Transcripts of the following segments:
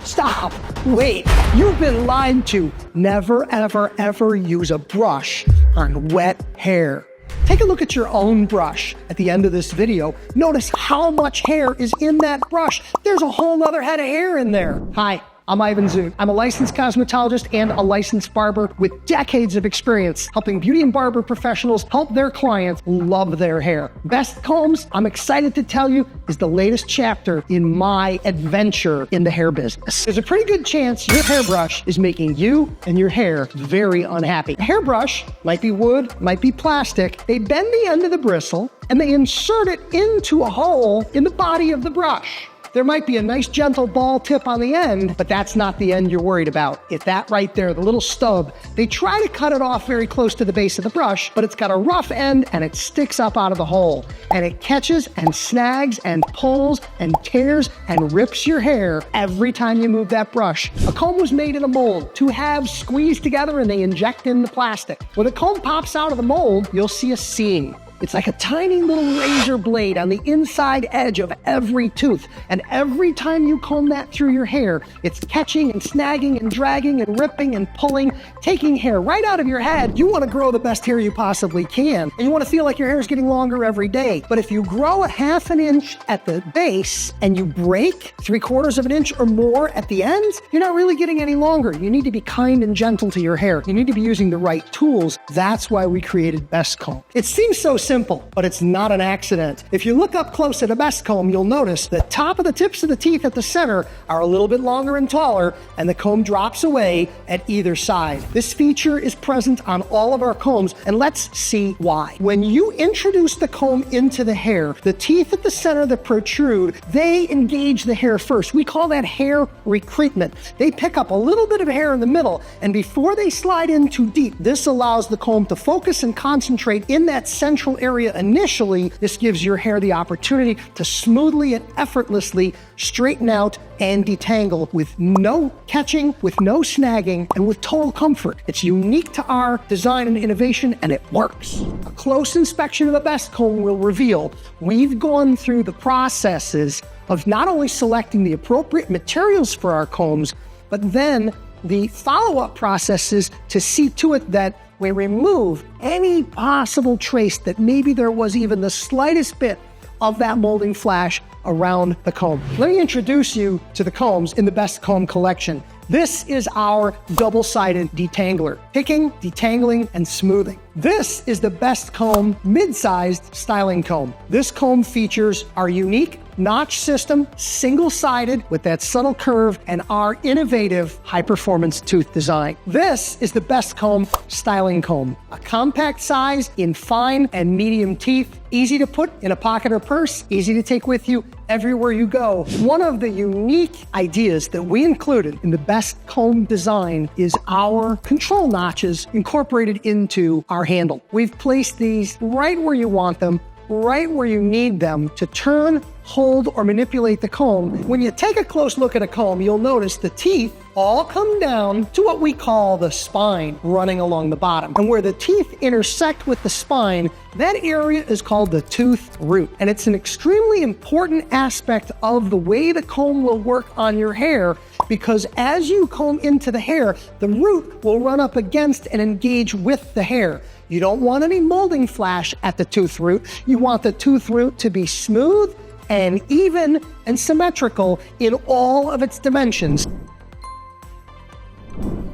Stop. Wait. You've been lied to. Never, ever, ever use a brush on wet hair. Take a look at your own brush at the end of this video. Notice how much hair is in that brush. There's a whole other head of hair in there. Hi, I'm Ivan Zoon. I'm a licensed cosmetologist and a licensed barber with decades of experience helping beauty and barber professionals help their clients love their hair. Best Combs, I'm excited to tell you, is the latest chapter in my adventure in the hair business. There's a pretty good chance your hairbrush is making you and your hair very unhappy. A hairbrush might be wood, might be plastic. They bend the end of the bristle and they insert it into a hole in the body of the brush. There might be a nice gentle ball tip on the end, but that's not the end you're worried about. It's that right there, the little stub. They try to cut it off very close to the base of the brush, but it's got a rough end and it sticks up out of the hole. And it catches and snags and pulls and tears and rips your hair every time you move that brush. A comb was made in a mold. Two halves squeeze together and they inject in the plastic. When the comb pops out of the mold, you'll see a seam. It's like a tiny little razor blade on the inside edge of every tooth. And every time you comb that through your hair, it's catching and snagging and dragging and ripping and pulling, taking hair right out of your head. You want to grow the best hair you possibly can. And you want to feel like your hair is getting longer every day. But if you grow a half an inch at the base and you break 3/4 of an inch or more at the ends, you're not really getting any longer. You need to be kind and gentle to your hair. You need to be using the right tools. That's why we created Best Comb. It seems so simple, but it's not an accident. If you look up close at a Best Comb, you'll notice the top of the tips of the teeth at the center are a little bit longer and taller, and the comb drops away at either side. This feature is present on all of our combs, and let's see why. When you introduce the comb into the hair, the teeth at the center that protrude, they engage the hair first. We call that hair recruitment. They pick up a little bit of hair in the middle, and before they slide in too deep, this allows the comb to focus and concentrate in that central area initially. This gives your hair the opportunity to smoothly and effortlessly straighten out and detangle with no catching, with no snagging, and with total comfort. It's unique to our design and innovation, and it works. A close inspection of the Best Comb will reveal we've gone through the processes of not only selecting the appropriate materials for our combs, but then the follow-up processes to see to it that we remove any possible trace that maybe there was even the slightest bit of that molding flash around the comb. Let me introduce you to the combs in the Best Comb collection. This is our double-sided detangler, picking, detangling, and smoothing. This is the Best Comb mid-sized styling comb. This comb features our unique notch system, single-sided with that subtle curve, and our innovative high-performance tooth design. This is the Best Comb styling comb, a compact size in fine and medium teeth, easy to put in a pocket or purse, easy to take with you everywhere you go. One of the unique ideas that we included in the Best Comb design is our control notches incorporated into our handle. We've placed these right where you want them, right where you need them to turn, hold, or manipulate the comb. When you take a close look at a comb, you'll notice the teeth all come down to what we call the spine running along the bottom. And where the teeth intersect with the spine, that area is called the tooth root. And it's an extremely important aspect of the way the comb will work on your hair, because as you comb into the hair, the root will run up against and engage with the hair. You don't want any molding flash at the tooth root. You want the tooth root to be smooth and even and symmetrical in all of its dimensions.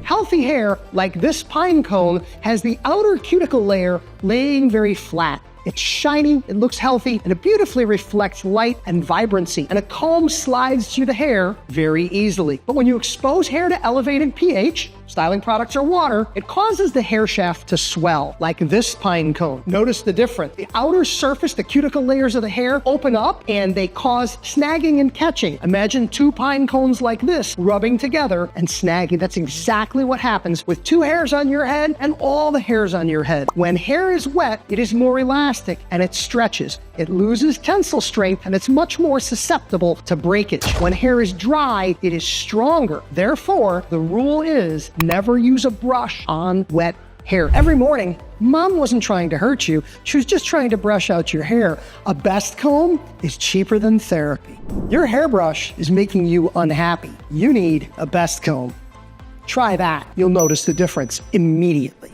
Healthy hair, like this pine cone, has the outer cuticle layer laying very flat. It's shiny, it looks healthy, and it beautifully reflects light and vibrancy. And a comb slides through the hair very easily. But when you expose hair to elevated pH, styling products or water, it causes the hair shaft to swell, like this pine cone. Notice the difference. The outer surface, the cuticle layers of the hair, open up and they cause snagging and catching. Imagine two pine cones like this rubbing together and snagging. That's exactly what happens with two hairs on your head and all the hairs on your head. When hair is wet, it is more elastic and it stretches. It loses tensile strength and it's much more susceptible to breakage. When hair is dry, it is stronger. Therefore, the rule is never use a brush on wet hair every morning, Mom wasn't trying to hurt you. She was just trying to brush out your hair. A best comb is cheaper than therapy. Your hairbrush is making you unhappy. You need a best comb. Try that. You'll notice the difference immediately.